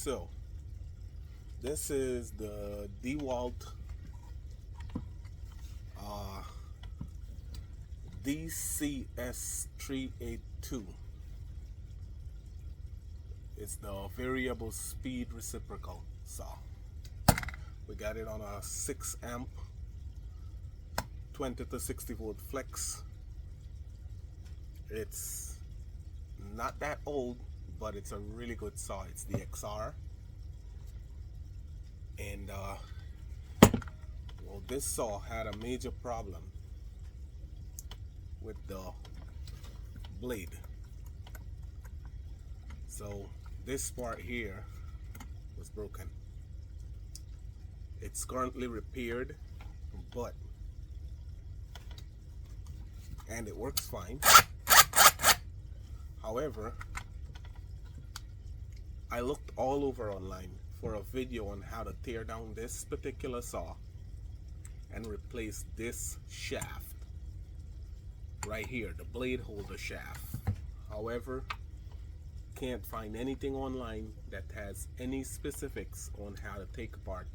So this is the Dewalt DCS382. It's the variable speed reciprocal saw. We got it on a 6 amp 20 to 60 volt flex. It's not that old, but it's a really good saw. It's the XR, and well, this saw had a major problem with the blade. So this part here was broken. It's currently repaired, and it works fine. However, I looked all over online for a video on how to tear down this particular saw and replace this shaft right here, the blade holder shaft. However, can't find anything online that has any specifics on how to take apart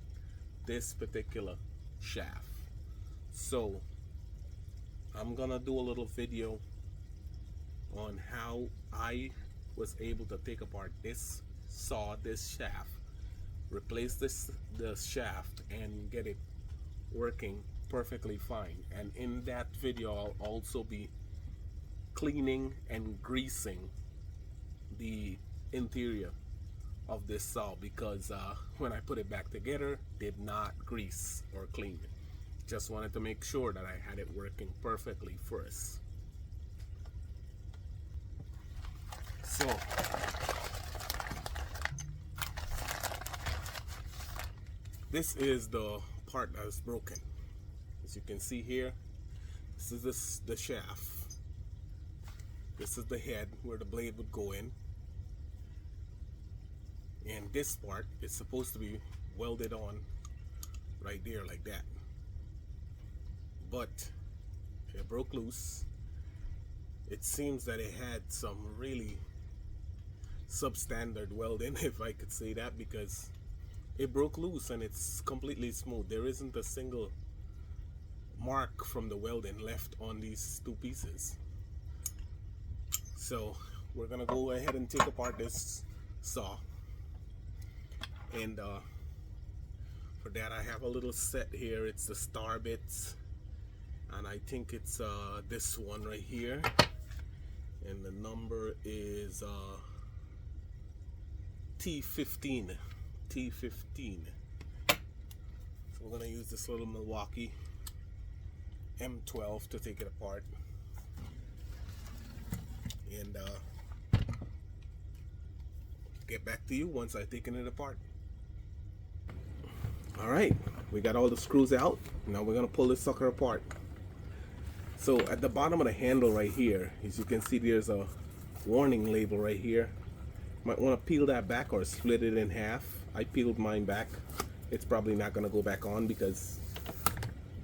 this particular shaft. So I'm gonna do a little video on how I was able to take apart this saw, this shaft, replace the shaft, and get it working perfectly fine. And in that video I'll also be cleaning and greasing the interior of this saw, because when I put it back together, did not grease or clean it. Just wanted to make sure that I had it working perfectly first. So this is the part that is broken. As you can see here, this is the shaft. This is the head where the blade would go in. And this part is supposed to be welded on right there like that. But it broke loose. It seems that it had some really substandard welding, if I could say that, because it broke loose and it's completely smooth. There isn't a single mark from the welding left on these two pieces. So we're gonna go ahead and take apart this saw, and for that I have a little set here. It's the star bits, and I think it's this one right here, and the number is T15. So we're gonna use this little Milwaukee M12 to take it apart, and get back to you once I've taken it apart. Alright, we got all the screws out. Now we're gonna pull this sucker apart. So at the bottom of the handle right here, as you can see, there's a warning label right here. Might want to peel that back or split it in half. I peeled mine back. It's probably not gonna go back on because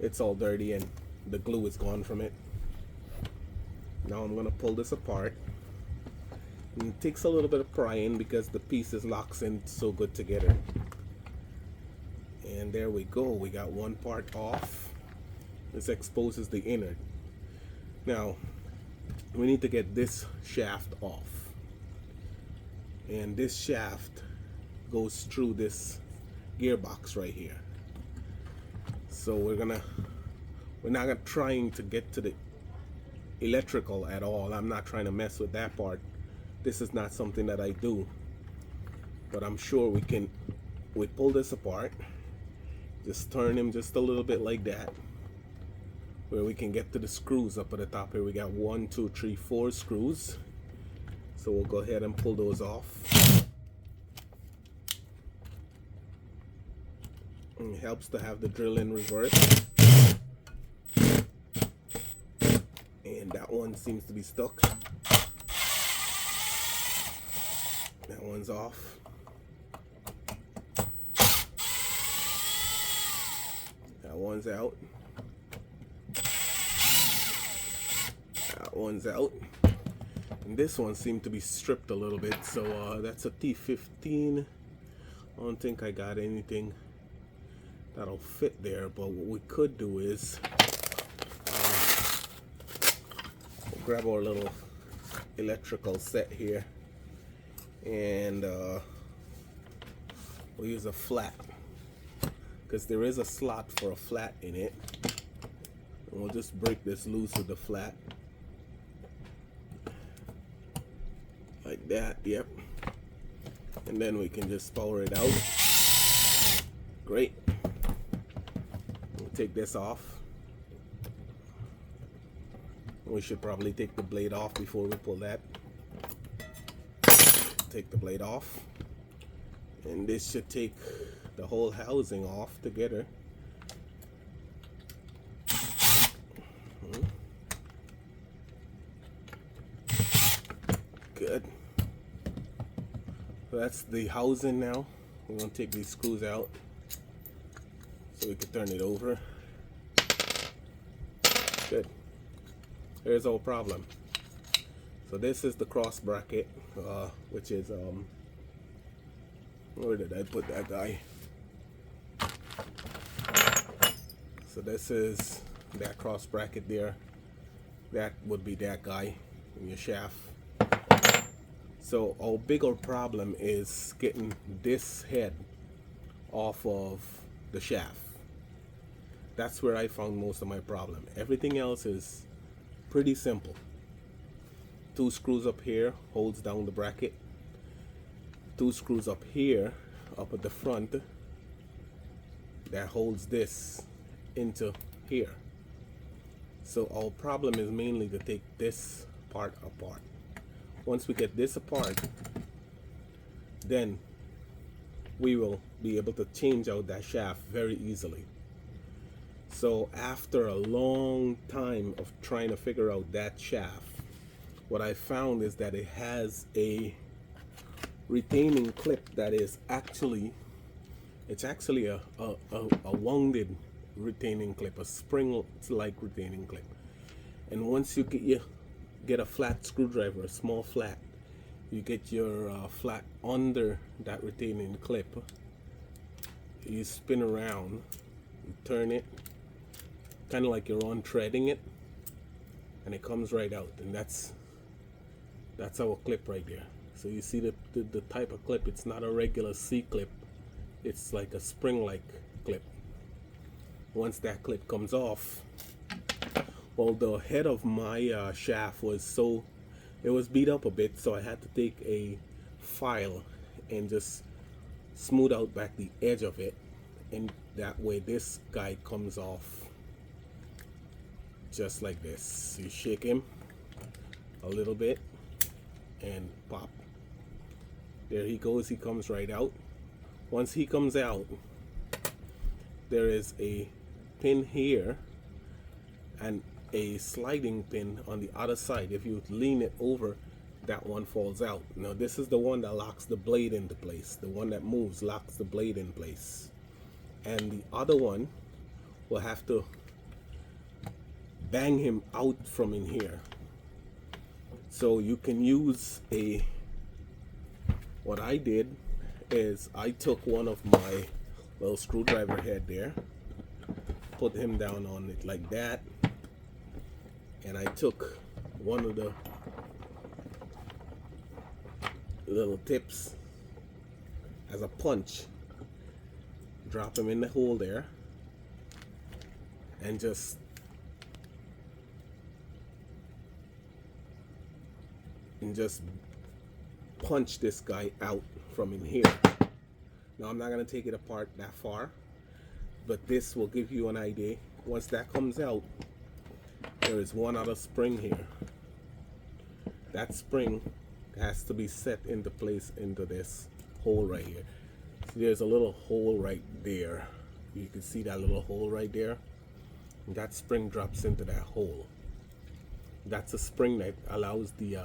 it's all dirty and the glue is gone from it. Now I'm gonna pull this apart. And it takes a little bit of prying because the pieces locks in so good together. And there we go. We got one part off. This exposes the innard. Now we need to get this shaft off. And this shaft goes through this gearbox right here. So we're not trying to get to the electrical at all. I'm not trying to mess with that part. This is not something that I do, but I'm sure we pull this apart, just turn him just a little bit like that, where we can get to the screws up at the top here. We got 1, 2, 3, 4 screws. So we'll go ahead and pull those off. And it helps to have the drill in reverse. And that one seems to be stuck. That one's off. That one's out. That one's out. And this one seemed to be stripped a little bit, so that's a T15. I don't think I got anything that'll fit there, but what we could do is we'll grab our little electrical set here, and we'll use a flat, because there is a slot for a flat in it, and we'll just break this loose with the flat like that. Yep. And then we can just power it out. Great. We'll take this off. We should probably take the blade off before we pull that. Take the blade off. And this should take the whole housing off together. Good. So that's the housing now. We're going to take these screws out so we can turn it over. Good. Here's our problem. So this is the cross bracket, which is where did I put that guy? So this is that cross bracket there. That would be that guy in your shaft. So our bigger problem is getting this head off of the shaft. That's where I found most of my problem. Everything else is pretty simple. 2 screws up here holds down the bracket. 2 screws up here, up at the front, that holds this into here. So our problem is mainly to take this part apart. Once we get this apart, then we will be able to change out that shaft very easily. So after a long time of trying to figure out that shaft, what I found is that it has a retaining clip that is actually, it's actually a wounded retaining clip, a spring-like retaining clip. And once you get a flat screwdriver, a small flat, you get your flat under that retaining clip, you spin around, you turn it, kind of like you're untreading it, and it comes right out. And that's our clip right there. So you see the type of clip, it's not a regular C-clip, it's like a spring-like clip. Once that clip comes off, well, the head of my shaft was it was beat up a bit, so I had to take a file and just smooth out back the edge of it, and that way this guy comes off just like this. You shake him a little bit and pop. There he goes, he comes right out. Once he comes out, there is a pin here and a sliding pin on the other side. If you lean it over, that one falls out. Now this is the one that locks the blade into place. The one that moves locks the blade in place. And the other one will have to bang him out from in here. So you can use what I did is I took one of my little screwdriver head there, put him down on it like that, and I took one of the little tips as a punch, drop him in the hole there, and just punch this guy out from in here. Now I'm not going to take it apart that far, but this will give you an idea. Once that comes out, there is one other spring here. That spring has to be set into place into this hole right here. So there's a little hole right there. You can see that little hole right there. And that spring drops into that hole. That's a spring that allows the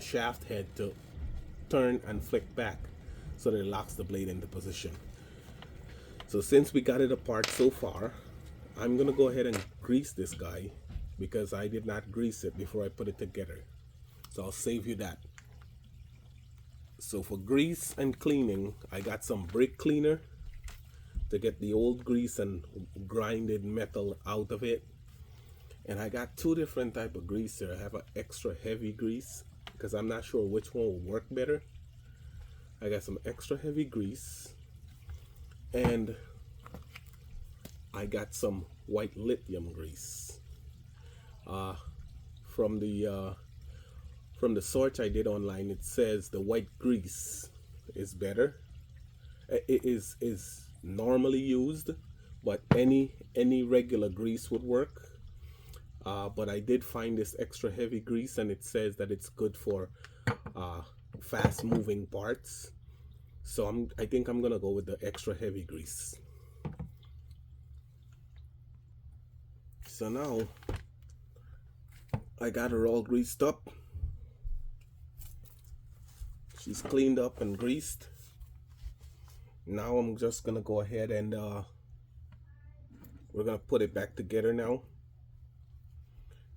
shaft head to turn and flick back so that it locks the blade into position. So since we got it apart so far, I'm gonna go ahead and grease this guy because I did not grease it before I put it together. So I'll save you that. So for grease and cleaning, I got some brake cleaner to get the old grease and grinded metal out of it. And I got two different type of grease here. I have an extra heavy grease because I'm not sure which one will work better. I got some extra heavy grease, and I got some white lithium grease. From the search I did online, it says the white grease is better. It is normally used, but any regular grease would work. But I did find this extra heavy grease, and it says that it's good for fast moving parts. So I think I'm gonna go with the extra heavy grease. So now I got her all greased up. She's cleaned up and greased. Now I'm just gonna go ahead and we're gonna put it back together now.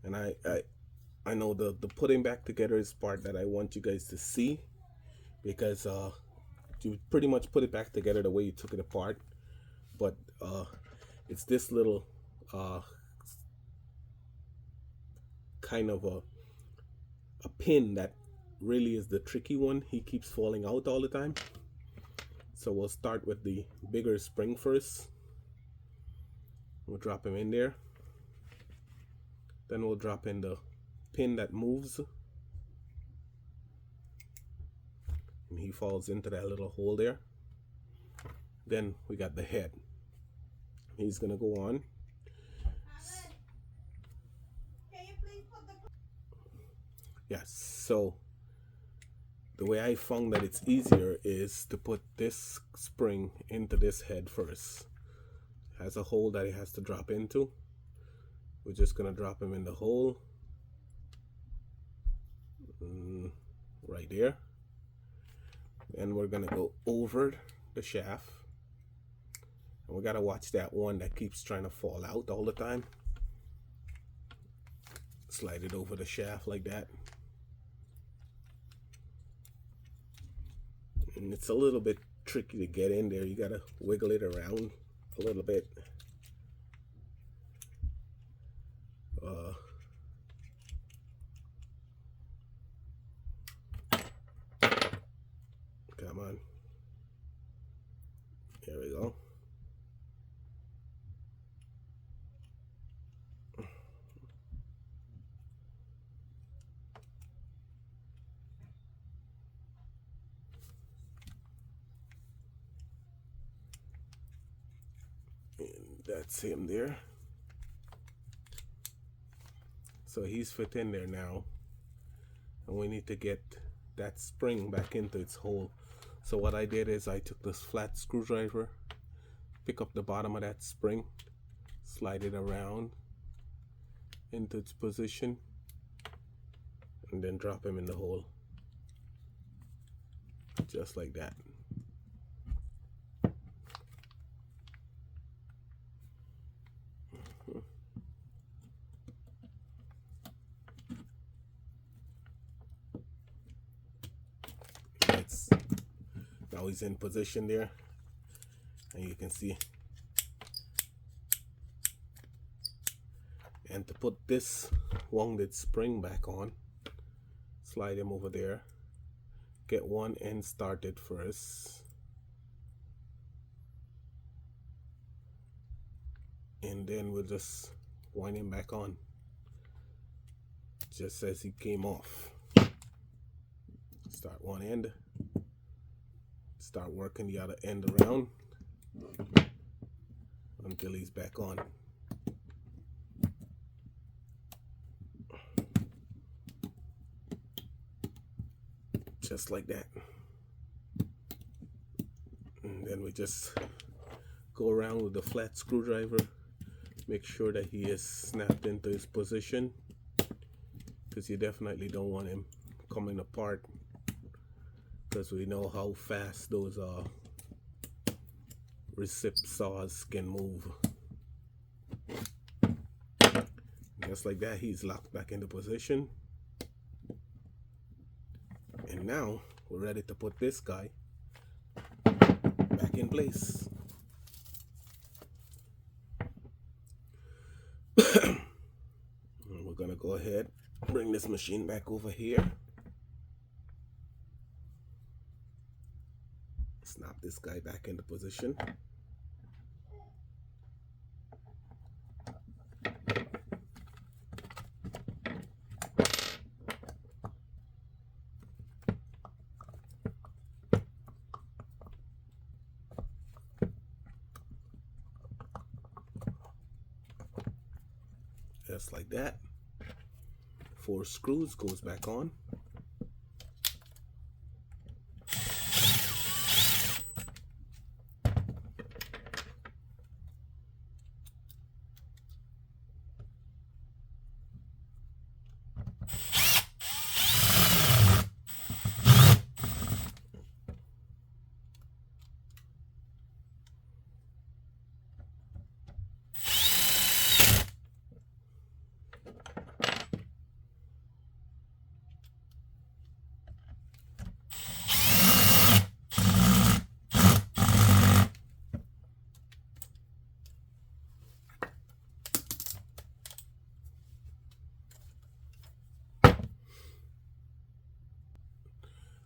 And I know the putting back together is part that I want you guys to see, because you pretty much put it back together the way you took it apart, but it's this little kind of a pin that really is the tricky one. He keeps falling out all the time. So we'll start with the bigger spring first. We'll drop him in there. Then we'll drop in the pin that moves, and he falls into that little hole there. Then we got the head. He's gonna go on. Yes, so the way I found that it's easier is to put this spring into this head first. It has a hole that it has to drop into. We're just gonna drop him in the hole right there, and we're gonna go over the shaft, and we gotta watch that one that keeps trying to fall out all the time. Slide it over the shaft like that, and it's a little bit tricky to get in there. You gotta wiggle it around a little bit. Come on. There we go. And that's him there. So he's fit in there now, and we need to get that spring back into its hole. So what I did is I took this flat screwdriver, pick up the bottom of that spring, slide it around into its position, and then drop him in the hole, just like that. Now he's in position there, and you can see. And to put this wounded spring back on, slide him over there, get one end started first, and then we'll just wind him back on just as he came off. Start one end, start working the other end around until he's back on. Just like that. And then we just go around with the flat screwdriver, make sure that he is snapped into his position, because you definitely don't want him coming apart, because we know how fast those recip saws can move. Just like that, he's locked back into position. And now we're ready to put this guy back in place. We're gonna go ahead, bring this machine back over here. Snap this guy back into position. Just like that. 4 screws goes back on.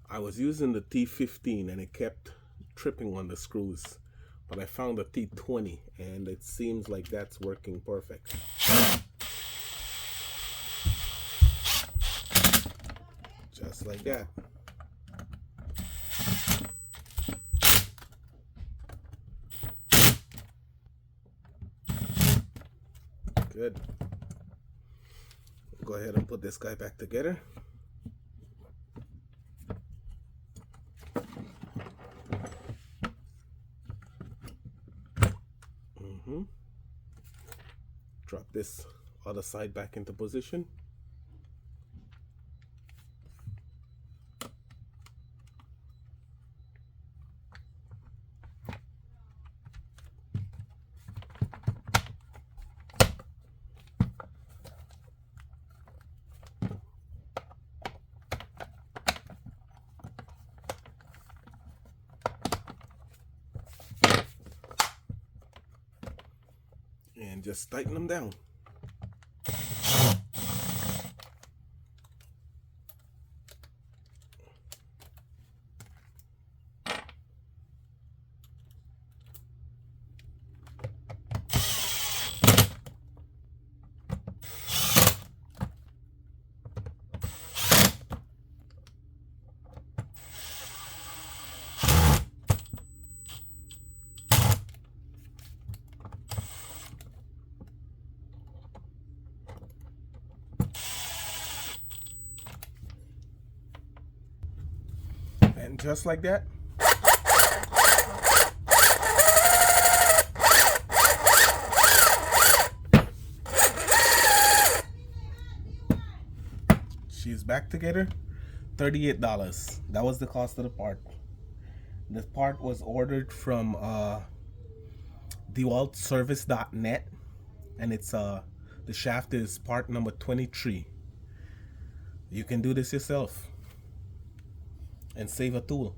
I was using the T15 and it kept tripping on the screws, but I found the T20 and it seems like that's working perfect. Just like that. Good. Go ahead and put this guy back together. Drop this other side back into position. And just tighten them down. And just like that, she's back together. $38. That was the cost of the part. This part was ordered from DewaltService.net, and it's the shaft is part number 23. You can do this yourself and save a tool.